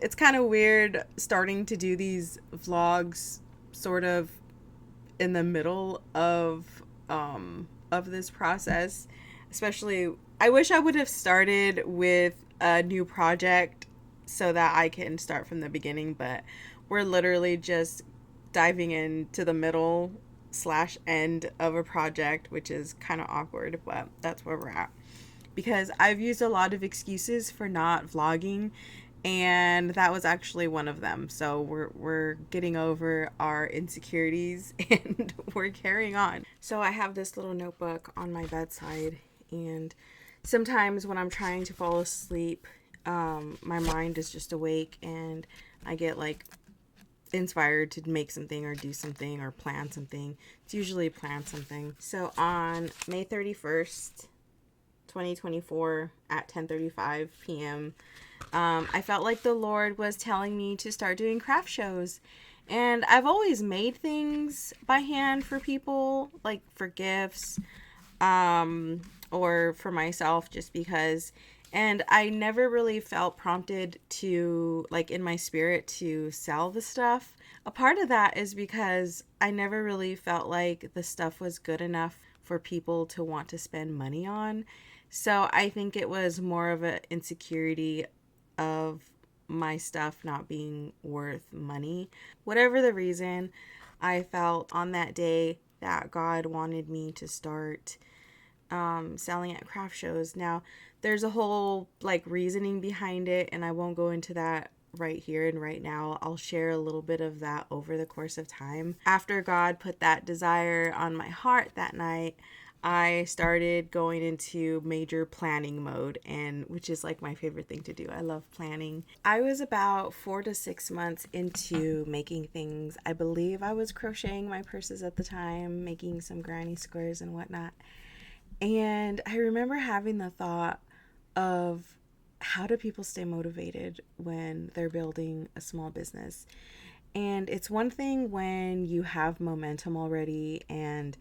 it's kind of weird starting to do these vlogs sort of in the middle of this process. Especially, I wish I would have started with a new project so that I can start from the beginning, but we're literally just diving into the middle slash end of a project, which is kind of awkward, but that's where we're at. Because I've used a lot of excuses for not vlogging, and that was actually one of them. So we're getting over our insecurities and we're carrying on. So I have this little notebook on my bedside, and sometimes when I'm trying to fall asleep, my mind is just awake, and I get like inspired to make something or do something or plan something. It's usually plan something. So on May 31st, 2024 at 10:35 p.m. I felt like the Lord was telling me to start doing craft shows. And I've always made things by hand for people, like for gifts, or for myself, just because. And I never really felt prompted to, like, in my spirit to sell the stuff. A part of that is because I never really felt like the stuff was good enough for people to want to spend money on. So I think it was more of an insecurity of my stuff not being worth money. Whatever the reason, I felt on that day that God wanted me to start selling at craft shows. Now, there's a whole like reasoning behind it, and I won't go into that right here and right now. I'll share a little bit of that over the course of time. After God put that desire on my heart that night, I started going into major planning mode, and which is like my favorite thing to do. I love planning. I was about 4 to 6 months into making things. I believe I was crocheting my purses at the time, making some granny squares and whatnot. And I remember having the thought of, how do people stay motivated when they're building a small business? And it's one thing when you have momentum already and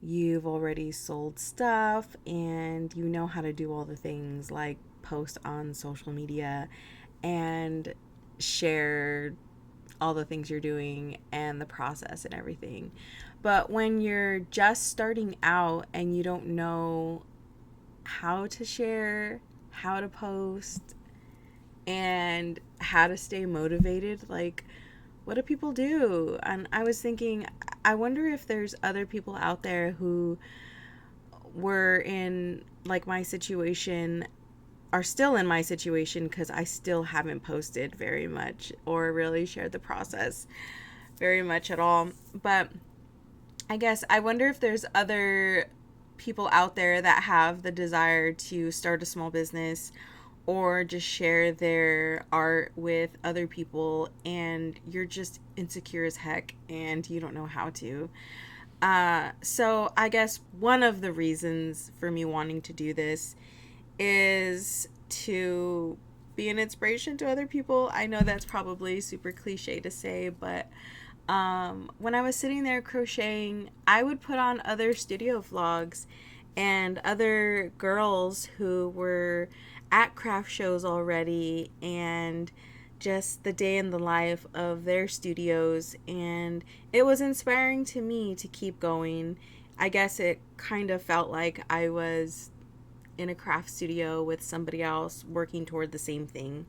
you've already sold stuff and you know how to do all the things like post on social media and share all the things you're doing and the process and everything. But when you're just starting out and you don't know how to share, how to post, and how to stay motivated, like, what do people do? And I was thinking, I wonder if there's other people out there who were in like my situation, are still in my situation, because I still haven't posted very much or really shared the process very much at all. But I guess I wonder if there's other people out there that have the desire to start a small business or just share their art with other people, and you're just insecure as heck and you don't know how to. So I guess one of the reasons for me wanting to do this is to be an inspiration to other people. I know that's probably super cliche to say, but when I was sitting there crocheting, I would put on other studio vlogs and other girls who were at craft shows already, and just the day in the life of their studios, and it was inspiring to me to keep going. I guess it kind of felt like I was in a craft studio with somebody else working toward the same thing.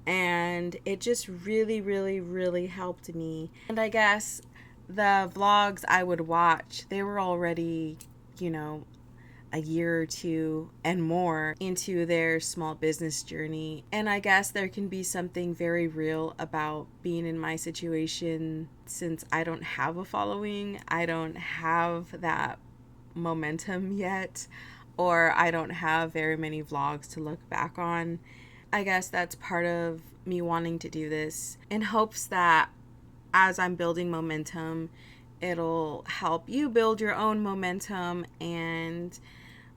And it just really, really, really helped me. And I guess the vlogs I would watch, they were already, you know, a year or two and more into their small business journey. And I guess there can be something very real about being in my situation, since I don't have a following, I don't have that momentum yet, or I don't have very many vlogs to look back on. I guess that's part of me wanting to do this, in hopes that as I'm building momentum, it'll help you build your own momentum, and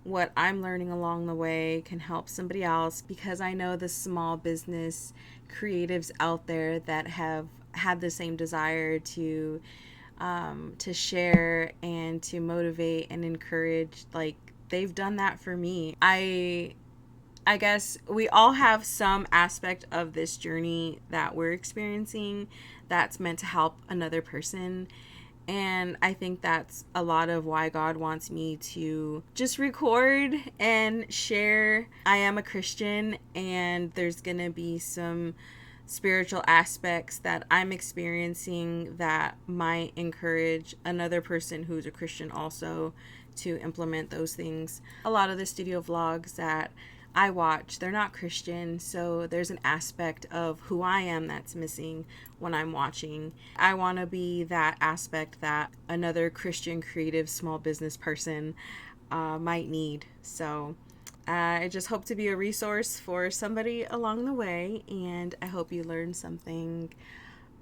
what I'm learning along the way can help somebody else, because I know the small business creatives out there that have had the same desire to share and to motivate and encourage. Like, they've done that for me. I I guess we all have some aspect of this journey that we're experiencing that's meant to help another person. And I think that's a lot of why God wants me to just record and share. I am a Christian, and there's going to be some spiritual aspects that I'm experiencing that might encourage another person who's a Christian also to implement those things. A lot of the studio vlogs that I watch, they're not Christian, so there's an aspect of who I am that's missing when I'm watching. I want to be that aspect that another Christian creative small business person might need. So I just hope to be a resource for somebody along the way, and I hope you learn something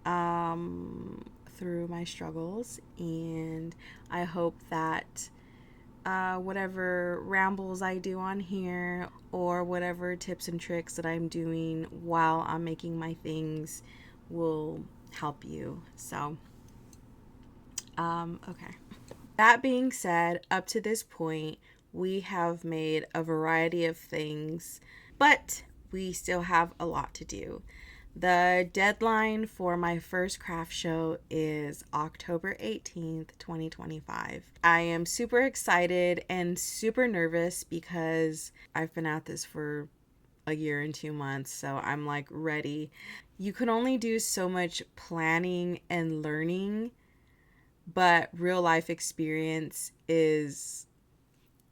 through my struggles. And I hope that whatever rambles I do on here or whatever tips and tricks that I'm doing while I'm making my things will help you. So, okay. That being said, up to this point, we have made a variety of things, but we still have a lot to do. The deadline for my first craft show is October 18th, 2025. I am super excited and super nervous because I've been at this for a year and 2 months, so I'm like ready. You can only do so much planning and learning, but real life experience is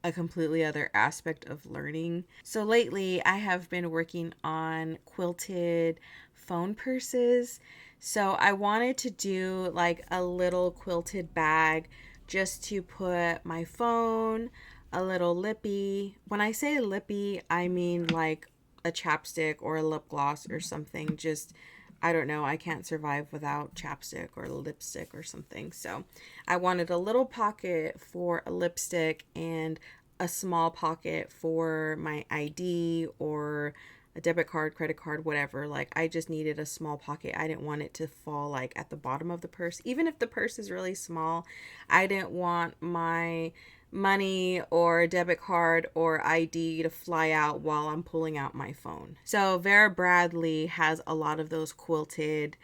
a completely other aspect of learning. So lately, I have been working on quilted phone purses. So I wanted to do like a little quilted bag just to put my phone, a little lippy. When I say lippy, I mean like a chapstick or a lip gloss or something. Just, I don't know, I can't survive without chapstick or lipstick or something. So I wanted a little pocket for a lipstick and a small pocket for my ID or a debit card, credit card, whatever. Like, I just needed a small pocket. I didn't want it to fall like at the bottom of the purse. Even if the purse is really small, I didn't want my money or debit card or ID to fly out while I'm pulling out my phone. So Vera Bradley has a lot of those quilted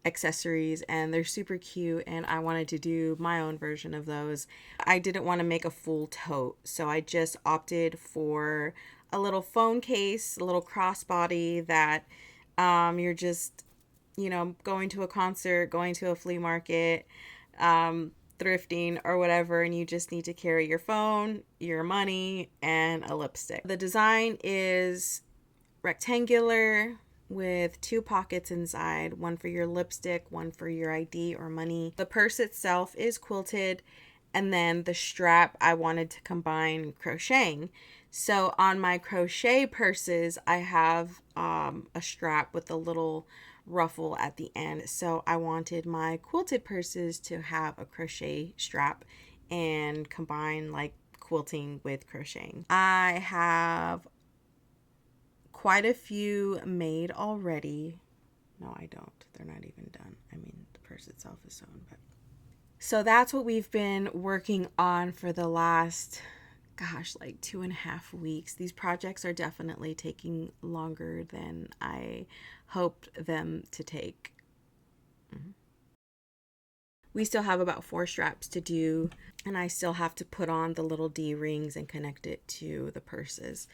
accessories, and they're super cute, and I wanted to do my own version of those. I didn't want to make a full tote, so I just opted for a little phone case, a little crossbody that you're just, going to a concert, going to a flea market, thrifting or whatever, and you just need to carry your phone, your money, and a lipstick. The design is rectangular with two pockets inside, one for your lipstick, one for your ID or money. The purse itself is quilted, and then the strap I wanted to combine crocheting. So on my crochet purses, I have a strap with a little ruffle at the end. So I wanted my quilted purses to have a crochet strap and combine like quilting with crocheting. I have quite a few made already. No, I don't. They're not even done. I mean, the purse itself is sewn, but so that's what we've been working on for the last, like 2.5 weeks. These projects are definitely taking longer than I hoped them to take. We still have about 4 straps to do, and I still have to put on the little D rings and connect it to the purses.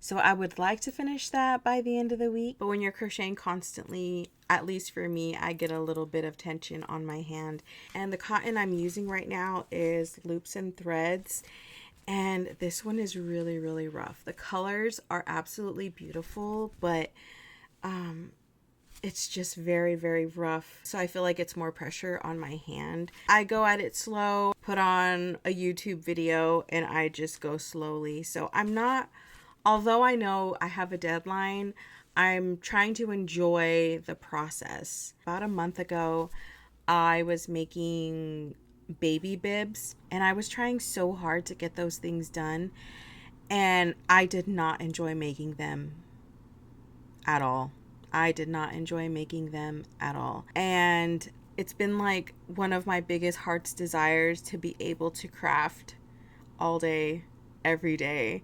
So I would like to finish that by the end of the week. But when you're crocheting constantly, at least for me, I get a little bit of tension on my hand. And the cotton I'm using right now is Loops and Threads. And this one is really, really rough. The colors are absolutely beautiful, but it's just very, very rough. So I feel like it's more pressure on my hand. I go at it slow, put on a YouTube video, and I just go slowly. So although I know I have a deadline, I'm trying to enjoy the process. About a month ago, I was making baby bibs, and I was trying so hard to get those things done, and I did not enjoy making them at all. I did not enjoy making them at all. And it's been like one of my biggest heart's desires to be able to craft all day, every day.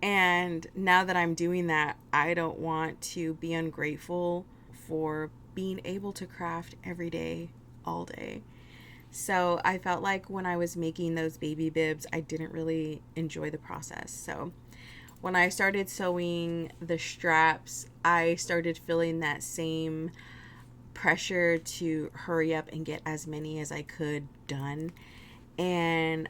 And now that I'm doing that, I don't want to be ungrateful for being able to craft every day, all day. So I felt like when I was making those baby bibs, I didn't really enjoy the process. So when I started sewing the straps, I started feeling that same pressure to hurry up and get as many as I could done. And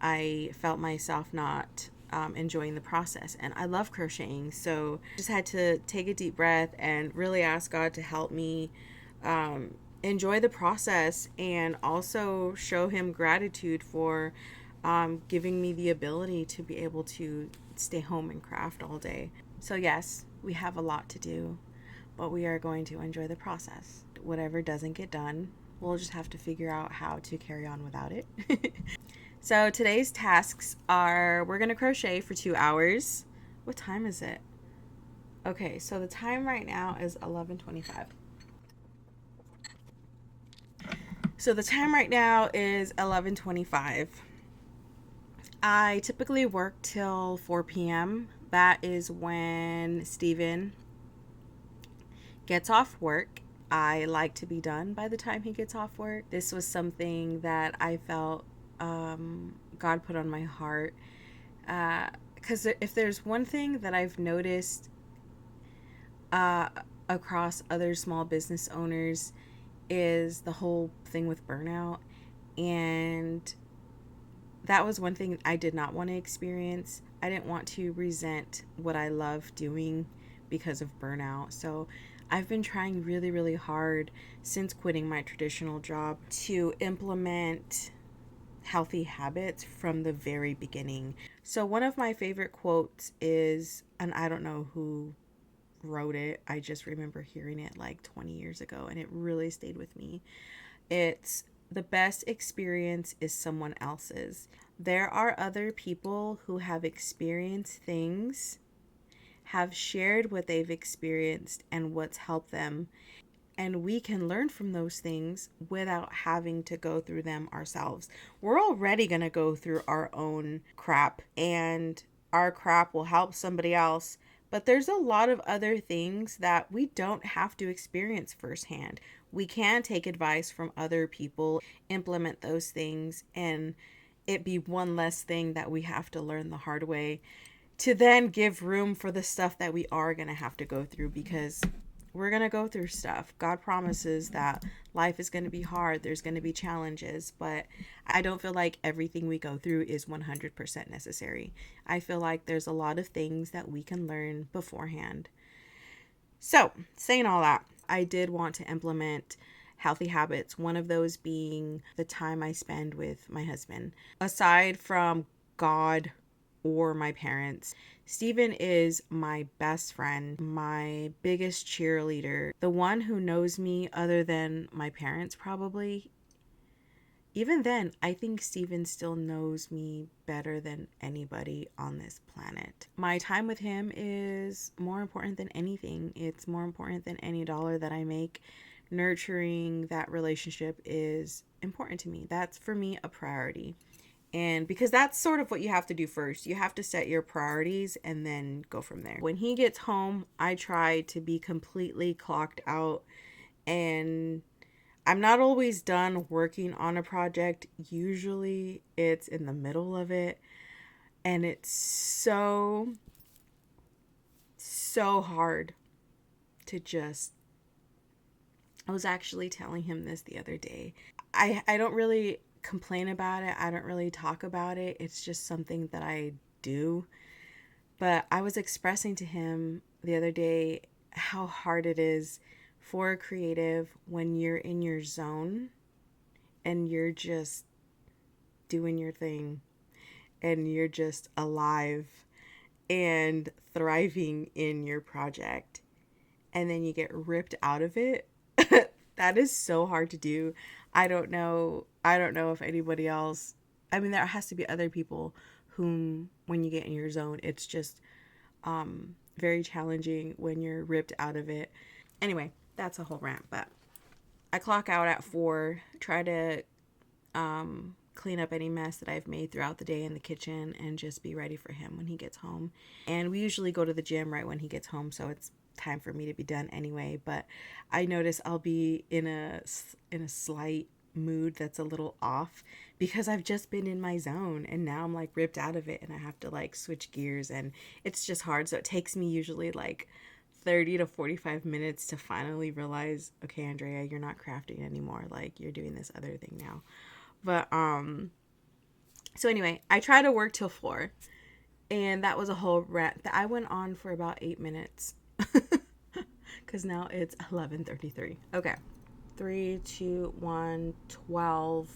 I felt myself not enjoying the process. And I love crocheting, so just had to take a deep breath and really ask God to help me enjoy the process, and also show Him gratitude for giving me the ability to be able to stay home and craft all day. So yes, we have a lot to do, but we are going to enjoy the process. Whatever doesn't get done, we'll just have to figure out how to carry on without it. So today's tasks are, we're going to crochet for 2 hours. What time is it? Okay, so the time right now is 11:25. So the time right now is 11:25. I typically work till 4 p.m. That is when Steven gets off work. I like to be done by the time he gets off work. This was something that I felt God put on my heart. Because if there's one thing that I've noticed uh, across other small business owners, is the whole thing with burnout. And that was one thing I did not want to experience. I didn't want to resent what I love doing because of burnout. So I've been trying really, really hard since quitting my traditional job to implement healthy habits from the very beginning. So one of my favorite quotes is, and I don't know who wrote it, I just remember hearing it like 20 years ago and it really stayed with me. It's, the best experience is someone else's. There are other people who have experienced things, have shared what they've experienced and what's helped them. And we can learn from those things without having to go through them ourselves. We're already going to go through our own crap, and our crap will help somebody else. But there's a lot of other things that we don't have to experience firsthand. We can take advice from other people, implement those things, and it be one less thing that we have to learn the hard way, to then give room for the stuff that we are going to have to go through, because we're going to go through stuff. God promises that life is going to be hard. There's going to be challenges, but I don't feel like everything we go through is 100% necessary. I feel like there's a lot of things that we can learn beforehand. So, saying all that, I did want to implement healthy habits, one of those being the time I spend with my husband. Aside from God or my parents, Steven is my best friend, my biggest cheerleader, the one who knows me other than my parents, probably. Even then, I think Steven still knows me better than anybody on this planet. My time with him is more important than anything. It's more important than any dollar that I make. Nurturing that relationship is important to me. That's, for me, a priority. And because that's sort of what you have to do first. You have to set your priorities and then go from there. When he gets home, I try to be completely clocked out, and I'm not always done working on a project. Usually it's in the middle of it, and it's so hard to just, I was actually telling him this the other day. I don't really complain about it. I don't really talk about it. It's just something that I do. But I was expressing to him the other day how hard it is for a creative when you're in your zone and you're just doing your thing and you're just alive and thriving in your project, and then you get ripped out of it. That is so hard to do. I don't know if anybody else, I mean, there has to be other people whom, when you get in your zone, it's just very challenging when you're ripped out of it. Anyway, that's a whole rant, but I clock out at 4, try to clean up any mess that I've made throughout the day in the kitchen and just be ready for him when he gets home. And we usually go to the gym right when he gets home, so it's time for me to be done anyway. But I notice I'll be in a slight mood that's a little off because I've just been in my zone, and now I'm like ripped out of it and I have to like switch gears, and it's just hard. So it takes me usually like 30 to 45 minutes to finally realize, okay, Andrea, you're not crafting anymore. Like, you're doing this other thing now. But so anyway, I try to work till 4, and that was a whole rant that I went on for about 8 minutes because now it's 11:33. Okay, 3, 2, 1, 12.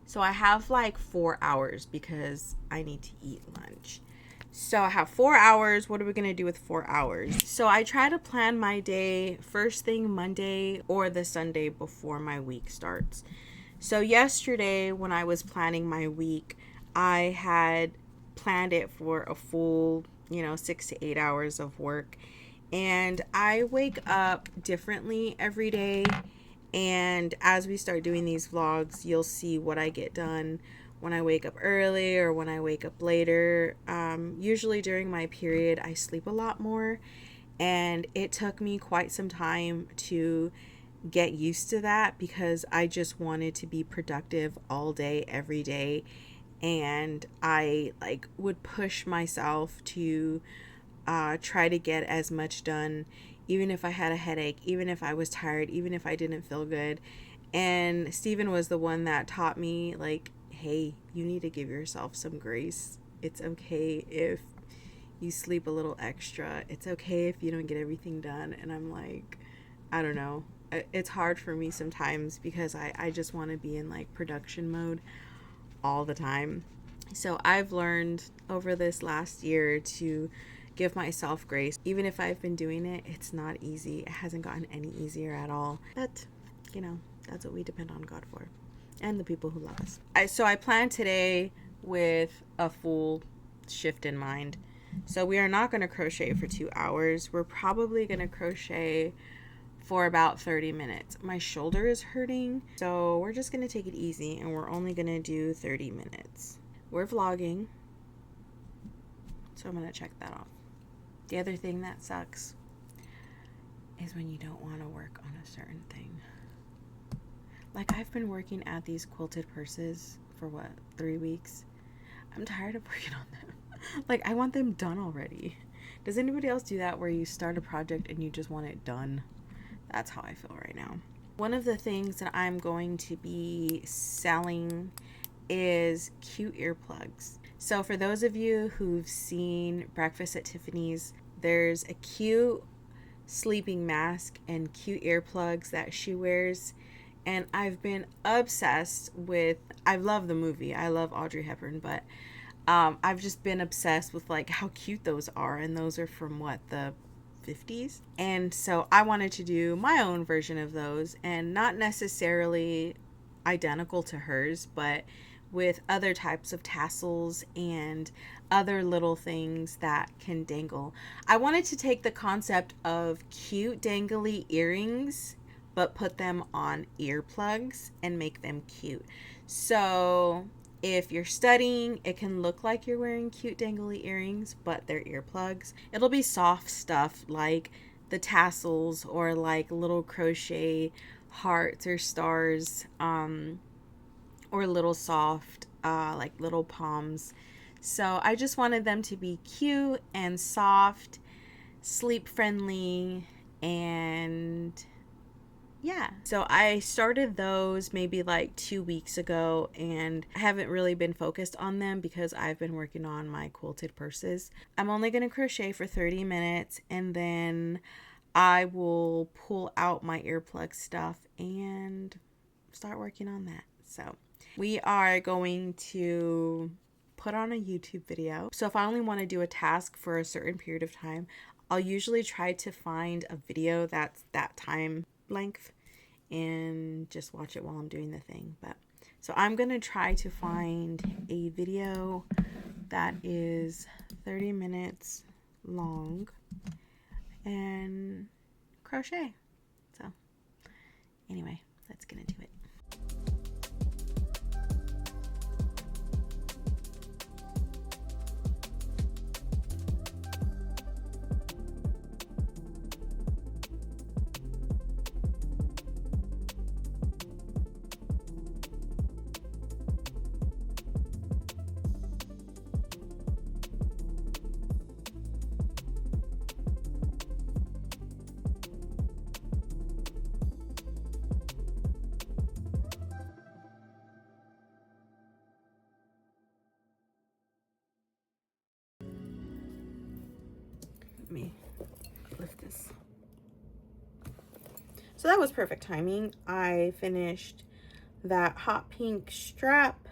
So I have like 4 hours because I need to eat lunch. So I have 4 hours. What are we going to do with 4 hours? So I try to plan my day first thing Monday or the Sunday before my week starts. So yesterday when I was planning my week, I had planned it for a full, 6 to 8 hours of work. And I wake up differently every day. And as we start doing these vlogs, you'll see what I get done when I wake up early or when I wake up later. Usually during my period, I sleep a lot more. And it took me quite some time to get used to that because I just wanted to be productive all day, every day. And I would push myself to try to get as much done, even if I had a headache, even if I was tired, even if I didn't feel good. And Steven was the one that taught me, like, hey, you need to give yourself some grace. It's okay if you sleep a little extra. It's okay if you don't get everything done. And I'm like, I don't know. It's hard for me sometimes because I just want to be in like production mode all the time. So I've learned over this last year to give myself grace. Even if I've been doing it, it's not easy. It hasn't gotten any easier at all. But, that's what we depend on God for and the people who love us. So I plan today with a full shift in mind. So we are not going to crochet for 2 hours. We're probably going to crochet for about 30 minutes. My shoulder is hurting, so we're just going to take it easy, and we're only going to do 30 minutes. We're vlogging, so I'm going to check that off. The other thing that sucks is when you don't want to work on a certain thing. Like, I've been working at these quilted purses for 3 weeks. I'm tired of working on them. Like, I want them done already. Does anybody else do that where you start a project and you just want it done? That's how I feel right now. One of the things that I'm going to be selling is cute earplugs. So for those of you who've seen Breakfast at Tiffany's, there's a cute sleeping mask and cute earplugs that she wears. And I've been obsessed with, I love the movie. I love Audrey Hepburn, but I've just been obsessed with like how cute those are. And those are from the 50s. And so I wanted to do my own version of those, and not necessarily identical to hers, but with other types of tassels and other little things that can dangle. I wanted to take the concept of cute dangly earrings but put them on earplugs and make them cute. So if you're studying, it can look like you're wearing cute dangly earrings, but they're earplugs. It'll be soft stuff like the tassels or like little crochet hearts or stars, or little soft, like little palms. So I just wanted them to be cute and soft, sleep friendly, and yeah. So I started those maybe like 2 weeks ago, and I haven't really been focused on them because I've been working on my quilted purses. I'm only going to crochet for 30 minutes, and then I will pull out my earplug stuff and start working on that. So we are going to put on a YouTube video. So if I only want to do a task for a certain period of time, I'll usually try to find a video that's that time length and just watch it while I'm doing the thing. But so I'm going to try to find a video that is 30 minutes long and crochet. So anyway, let's get into it. Let me lift this. So that was perfect timing. I finished that hot pink strap.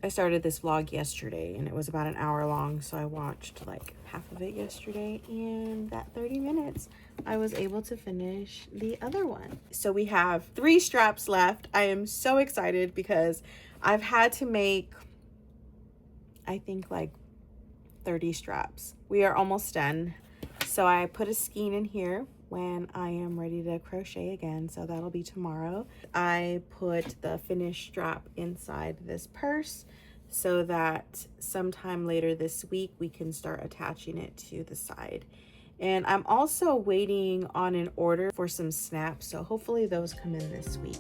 I started this vlog yesterday and it was about an hour long, so I watched like half of it yesterday, and that 30 minutes I was able to finish the other one. So we have 3 straps left. I am so excited because I've had to make, I think, like 30 straps. We are almost done. So I put a skein in here when I am ready to crochet again, so that'll be tomorrow. I put the finished strap inside this purse so that sometime later this week we can start attaching it to the side. And I'm also waiting on an order for some snaps, so hopefully those come in this week.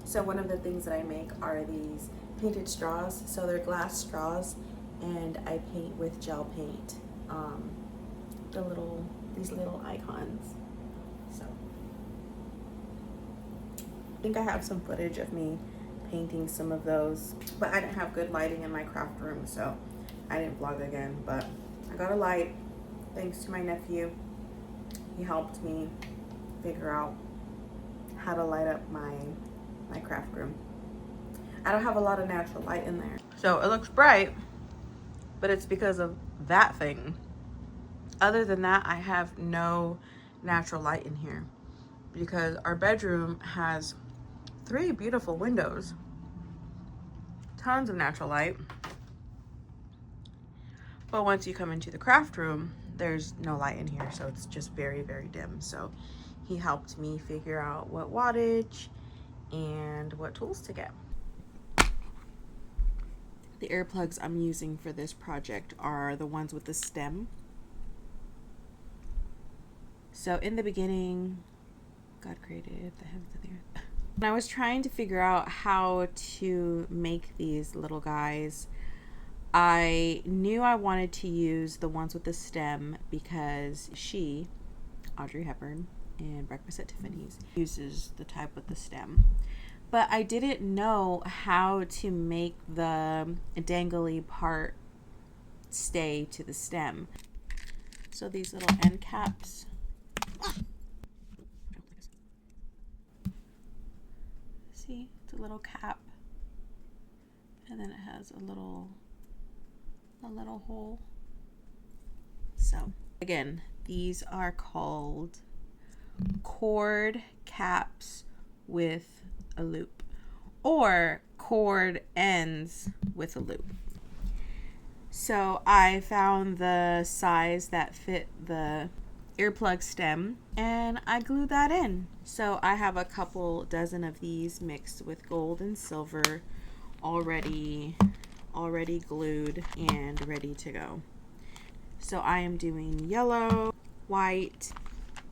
So one of the things that I make are these painted straws. So they're glass straws, and I paint with gel paint these little icons. So I think I have some footage of me painting some of those, but I didn't have good lighting in my craft room, so I didn't vlog again. But I got a light thanks to my nephew. He helped me figure out how to light up my craft room. I don't have a lot of natural light in there, so it looks bright, but it's because of that thing. Other than that, I have no natural light in here because our bedroom has 3 beautiful windows, tons of natural light, but once you come into the craft room, there's no light in here, so it's just very, very dim. So he helped me figure out what wattage and what tools to get. The earplugs I'm using for this project are the ones with the stem. So in the beginning, God created the heavens and the earth. When I was trying to figure out how to make these little guys, I knew I wanted to use the ones with the stem because Audrey Hepburn, in Breakfast at Tiffany's, uses the type with the stem. But I didn't know how to make the dangly part stay to the stem. So these little end caps. See, it's a little cap. And then it has a little hole. So again, these are called cord caps with a loop, or cord ends with a loop. So I found the size that fit the earplug stem and I glued that in. So I have a couple dozen of these mixed with gold and silver already glued and ready to go. So I am doing yellow, white,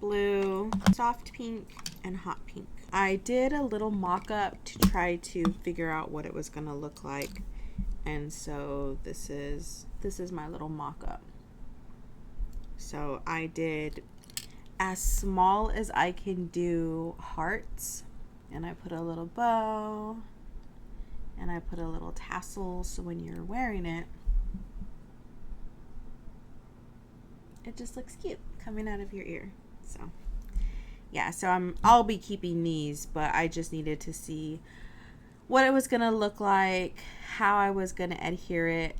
blue, soft pink, and hot pink. I did a little mock-up to try to figure out what it was gonna look like, and so this is my little mock-up. So I did as small as I can do hearts, and I put a little bow, and I put a little tassel, so when you're wearing it, it just looks cute coming out of your ear. So yeah, so I'll be keeping these, but I just needed to see what it was gonna look like, how I was gonna adhere it,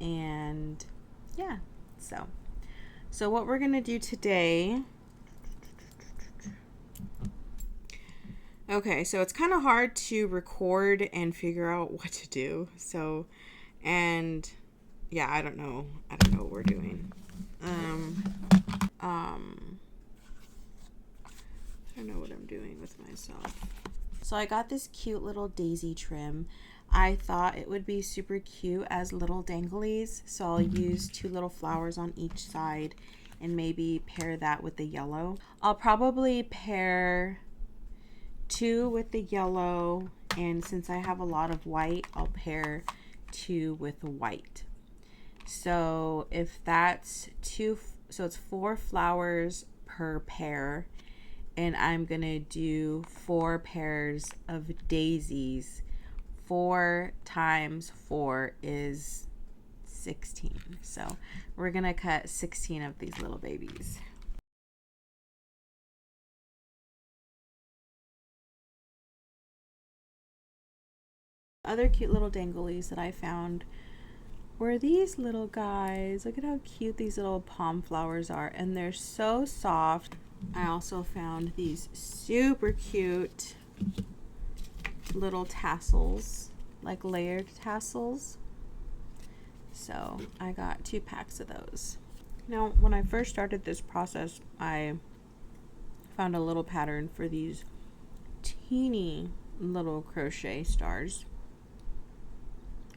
and yeah. So what we're gonna do today, okay, so it's kind of hard to record and figure out what to do. So, and yeah, I don't know what we're doing. I don't know what I'm doing with myself. So I got this cute little daisy trim. I thought it would be super cute as little danglies, so I'll use 2 little flowers on each side and maybe pair that with the yellow. I'll probably pair 2 with the yellow, and since I have a lot of white, I'll pair 2 with white. So if that's 2, so it's 4 flowers per pair, and I'm gonna do 4 pairs of daisies. 4 times 4 is 16. So we're gonna cut 16 of these little babies. Other cute little danglies that I found were these little guys. Look at how cute these little palm flowers are, and they're so soft. I also found these super cute little tassels, like layered tassels. So I got 2 packs of those. Now, when I first started this process, I found a little pattern for these teeny little crochet stars.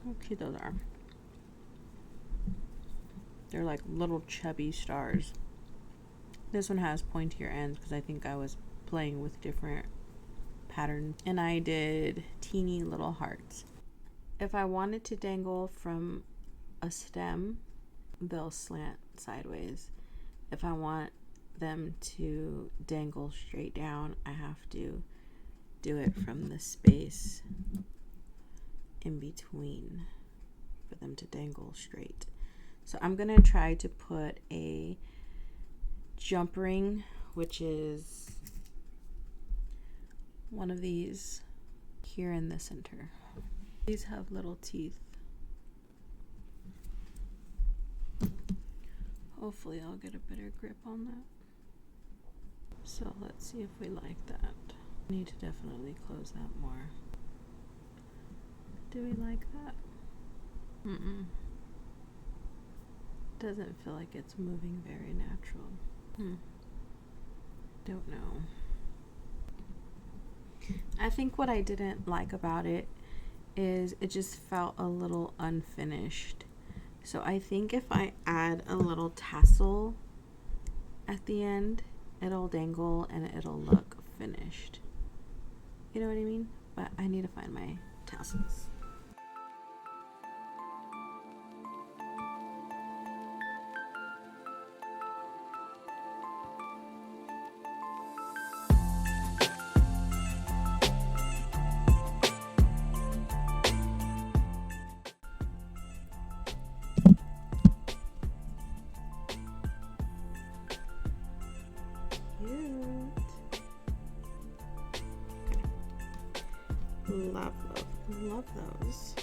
How cute those are. They're like little chubby stars. This one has pointier ends because I think I was playing with different patterns. And I did teeny little hearts. If I wanted to dangle from a stem, they'll slant sideways. If I want them to dangle straight down, I have to do it from the space in between for them to dangle straight. So I'm gonna try to put a jump ring, which is one of these here in the center. These have little teeth. Hopefully I'll get a better grip on that. So let's see if we like that. I need to definitely close that more. Do we like that? Doesn't feel like it's moving very natural. Don't know. I think what I didn't like about it is it just felt a little unfinished. So I think if I add a little tassel at the end, it'll dangle and it'll look finished. You know what I mean? But I need to find my tassels. Love those.